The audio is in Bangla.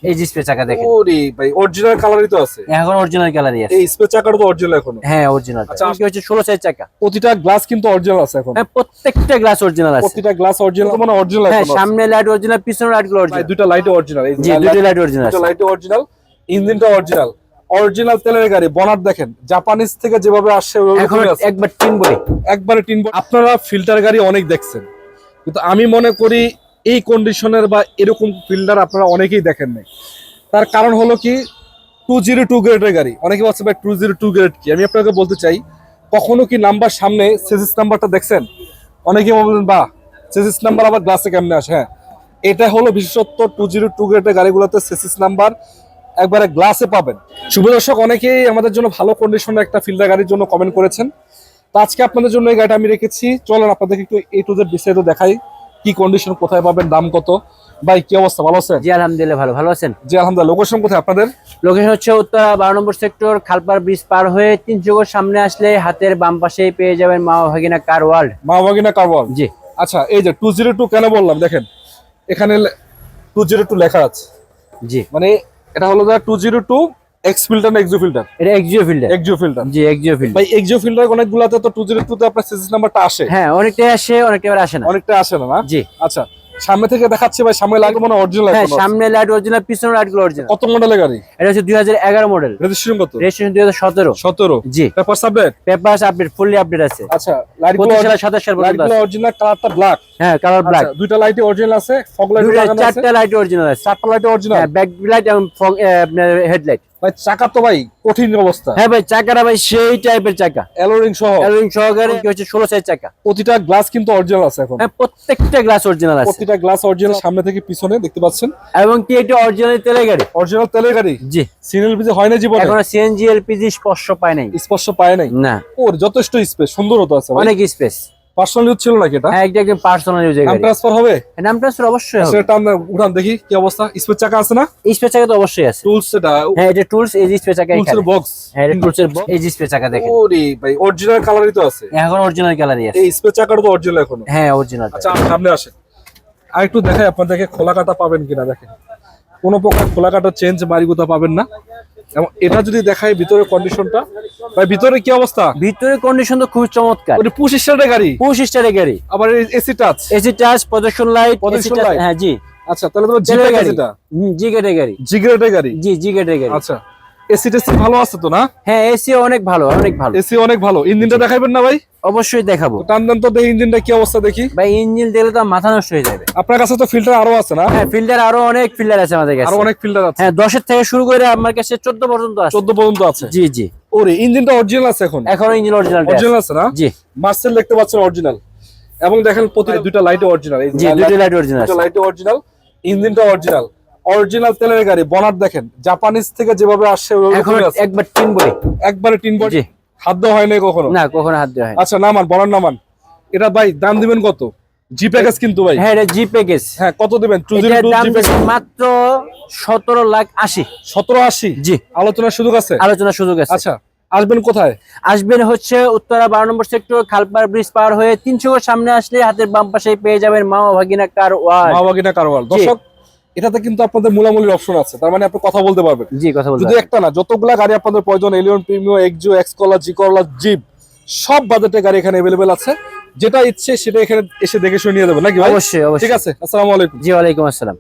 এই যে স্পে চাকা দেখেন। ওরে ভাই অরিজিনাল কালারই তো আছে। এখন অরিজিনাল কালারই আছে। এই স্পে চাকাটা তো অরিজিনাল এখনো। হ্যাঁ অরিজিনাল। আচ্ছা কি হচ্ছে 16 সাইজ চাকা। প্রতিটা গ্লাস কিন্তু অরিজিনাল আছে এখন। হ্যাঁ প্রত্যেকটা গ্লাস অরিজিনাল আছে। প্রতিটা গ্লাস অরিজিনাল মানে অরিজিনাল হ্যাঁ এখন। সামনে লাইট অরিজিনাল, পিছনে লাইট গুলো ভাই অরিজিনাল। দুইটা লাইট অরিজিনাল। এই জি দুটো লাইট অরিজিনাল আছে। দুইটা লাইট অরিজিনাল, ইঞ্জিনটা অরিজিনাল। অরিজিনাল তেলের গাড়ি, বনার দেখেন জাপানিজ থেকে যেভাবে আসছে এখন ওইভাবে আছে। একবার টিন বডি। একবারে টিন বডি। আপনারা ফিল্টার গাড়ি অনেক দেখছেন, কিন্তু আমি মনে করি এই কন্ডিশনের বা এরকম ফিল্টার আপনারা অনেকেই দেখেন নাই। তার কারণ হলো কি 202 গ্রেডের গাড়ি। অনেকে বলছে ভাই 202 গ্রেড কি, আমি আপনাকে বলতে চাই কখনো কি নাম্বার সামনে সেসিস নাম্বারটা দেখছেন? অনেকে বলবেন বা সেসিস নাম্বার আবার গ্লাসে কেমনে আসে। হ্যাঁ এটা হলো বিশেষত্ব 202 গ্রেডের গাড়িগুলোতে সেসিস নাম্বার একবারে গ্লাসে পাবেন। শুভ দর্শক, অনেকেই আমাদের জন্য ভালো কন্ডিশনের একটা ফিল্টার গাড়ির জন্য কমেন্ট করেছেন। তো আজকে আপনাদের জন্য এই গাড়িটা আমি রেখেছি। চলেন আপনাদেরকে একটু A to Z বিস্তারিত দেখাই, কি কন্ডিশন, কোথায় পাবেন, দাম কত। ভাই কি অবস্থা, ভালো আছেন? জি আলহামদুলিল্লাহ ভালো। ভালো আছেন? জি আলহামদুলিল্লাহ। লোকেশন কোথায় আপনাদের? লোকেশন হচ্ছে উত্তরা 12 নম্বর সেক্টর, খালপাড় ব্রিজ পার হয়ে 300 গজ সামনে আসলে হাতের বাম পাশেই পেয়ে যাবেন মা ভাগিনা কার ওয়ার্ল্ড। মা ভাগিনা কার ওয়ার্ল্ড। জি। আচ্ছা এই যে 202 কেন বললাম দেখেন, এখানে 202 লেখা আছে। জি মানে এটা হলো 202 এক্স ফিল্টার না এক্সিও ফিল্টার? এটা এক্সিও ফিল্টার। এক্সিও ফিল্টার। জি এক্সিও ফিল্টার। ভাই এক্সিও ফিল্টার অনেকগুলাতে তো 202 তে আপনার সিরিজ নাম্বারটা আসে। হ্যাঁ অনেকটাই আসে, অনেকটা আসে না। অনেকটা আসে না। জি। আচ্ছা সামনে থেকে দেখাচ্ছে ভাই, সামনে লাইট মানে অরিজিনাল। হ্যাঁ সামনে লাইট অরিজিনাল, পিছনে লাইট গুলো অরিজিনাল। কত মডেলের গাড়ি এটা হচ্ছে 2011 মডেল। রেজিস্ট্রেশন কত? রেজিস্ট্রেশন 2017। 17। জি। Paper update? Papers update, fully update আছে। আচ্ছা লাইটগুলো 27 সাল পর্যন্ত আছে। অরিজিনাল, কালারটা ব্ল্যাক। হ্যাঁ কালার ব্ল্যাক। দুইটা লাইটই অরিজিনাল আছে, ফগ লাইট লাগানো আছে। চারটা লাইট অরিজিনাল আছে। চারটা লাইট অরিজিনাল। হ্যাঁ ব্যাক লাইট এবং আপনার হেডলাইট। ভাই চাকা তো ভাই কঠিন অবস্থা। হ্যাঁ ভাই চাকাটা ভাই সেই টাইপের চাকা, অ্যালোরিং সহ। অ্যালুমিনিয়াম সহকারে। কি হচ্ছে 16 সাইজ চাকা। প্রতিটা গ্লাস কিন্তু অরিজিনাল আছে এখন। হ্যাঁ প্রত্যেকটা গ্লাস অরিজিনাল আছে। প্রতিটা গ্লাস অরিজিনাল, সামনে থেকে পিছনে দেখতে পাচ্ছেন। এবং কি এটা অরিজিনাল তেলের গাড়ি। অরিজিনাল তেলের গাড়ি। জি। সিএনএল পিজি হয় না জীবনে? এখন সিএনজি এলপিজি স্পর্শ পায় নাই। স্পর্শ পায় নাই। না ওর যথেষ্ট স্পেস, সুন্দরতা আছে। অনেক স্পেস। পার্সোনাল ইউজ ছিল নাকি এটা? হ্যাঁ এটা একদম পার্সোনাল ইউজ এর নাম গাড়ি। ট্রান্সফার হবে? নাম ট্রান্সফার অবশ্যই হবে। সেটা আমরা উঠান দেখি কি অবস্থা। স্পেস চাকা আছে না? স্পেস চাকা তো অবশ্যই আছে। টুলস এটা? হ্যাঁ এটা টুলস, এই যে স্পেস চাকা টুলস এখানে। এর বক্স। হ্যাঁ এটা টুলস এর বক্স, এই যে স্পেস চাকা দেখেন। ওরে ভাই অরিজিনাল কালারই তো আছে। এখন অরিজিনাল কালারই আছে। এই স্পেস চাকাটা তো অরিজিনাল এখনো। হ্যাঁ অরিজিনাল। আচ্ছা সামনে আসেন, আর একটু দেখাই আপনাদেরকে খোলা কাটা পাবেন কিনা। দেখেন কোনো প্রকার খোলা কাটা চেঞ্জ মারিগুতা পাবেন না। এবং এটা যদি দেখাই ভিতরের কন্ডিশনটা, ভাই ভিতরে কি অবস্থা? ভিতরের কন্ডিশন তো খুব চমৎকার। ওটা 25 স্টারের গাড়ি, 25 স্টারের গাড়ি। আবার AC touch. AC touch, projection light, projection light. হ্যাঁ জি। আচ্ছা তাহলে তোমার জি তেলের প্যাকেজ গাড়ি। এটা? জি গেটের গাড়ি। জি গ্রেডের গাড়ি। জি জি গেটের গাড়ি। আচ্ছা এসি টেসি ভালো আছে তো না? হ্যাঁ এসি অনেক ভালো, অনেক ভালো। এসি অনেক ভালো। ইঞ্জিনটা দেখাবেন না ভাই? অবশ্যই দেখাবো। টান দেন তো দেখি ইঞ্জিনটা কি অবস্থা দেখি। ভাই ইঞ্জিন দেখলে তো মাথা নষ্ট হয়ে যাবে। আপনার কাছে তো ফিল্টার আরো আছে না? হ্যাঁ ফিল্টার আরো অনেক ফিল্টার আছে আমাদের কাছে। আরো অনেক ফিল্টার আছে। হ্যাঁ 10 এর থেকে শুরু করে আমার কাছে 14 পর্যন্ত আছে। 14 পর্যন্ত আছে। জি জি। ওরে ইঞ্জিনটা অরিজিনাল আছে এখন? এখন ইঞ্জিন অরিজিনাল অরিজিনাল আছে না? জি। মার্সেল দেখতে পাচ্ছেন অরিজিনাল। এবং দেখেন প্রতিটা দুইটা লাইট অরিজিনাল। এই জি দুটো লাইট অরিজিনাল আছে। দুটো লাইট অরিজিনাল, ইঞ্জিনটা অরিজিনাল। অরিজিনাল তেলের গাড়ি, বনার দেখেন জাপানিজ থেকে যেভাবে আসছে এখন ওইভাবে আছে। একবার টিন বডি। একবারে টিন বডি। জি। হাত দেওয়া হয় নাই কখনো? না কখনো হাত দেওয়া হয় না। আচ্ছা নামান, বনার নামান। এটা ভাই দাম দিবেন কত? জি প্যাকেজ কিন্তু ভাই। হ্যাঁ এটা জি প্যাকেজ। হ্যাঁ কত দিবেন? এটার 202 দাম জি প্যাকেজ মাত্র 17,80,000। 1780। জি। আলোচনার সুযোগ আছে? আলোচনার সুযোগ আছে। আচ্ছা আসবেন কোথায়? আসবেন হচ্ছে উত্তরা 12 নম্বর সেক্টর, খালপাড় ব্রিজ পার হয়ে 300 গজ সামনে আসলে হাতের বাম পাশে পেয়ে যাবেন মা ভাগিনা কার ওয়ার্ল্ড। মা ভাগিনা কার ওয়ার্ল্ড। দর্শক এটাতে কিন্তু আপনাদের মূলামূলির অপশন আছে, তার মানে আপনি কথা বলতে পারবেন। জি কথা বলতে যদি একটা না যতগুলা গাড়ি আপনাদের প্রয়োজন, এলিয়ন, প্রিমিও, এক্সিও, এক্স কলা, জি করলা, জিপ, সব বাজেটের গাড়ি এখানে अवेलेबल আছে। যেটা ইচ্ছে সেটা এখানে এসে দেখে শুনে নিয়ে যাবেন নাকি ভাই? অবশ্যই অবশ্যই। ঠিক আছে, আসসালামু আলাইকুম। জি ওয়ালাইকুম আসসালাম।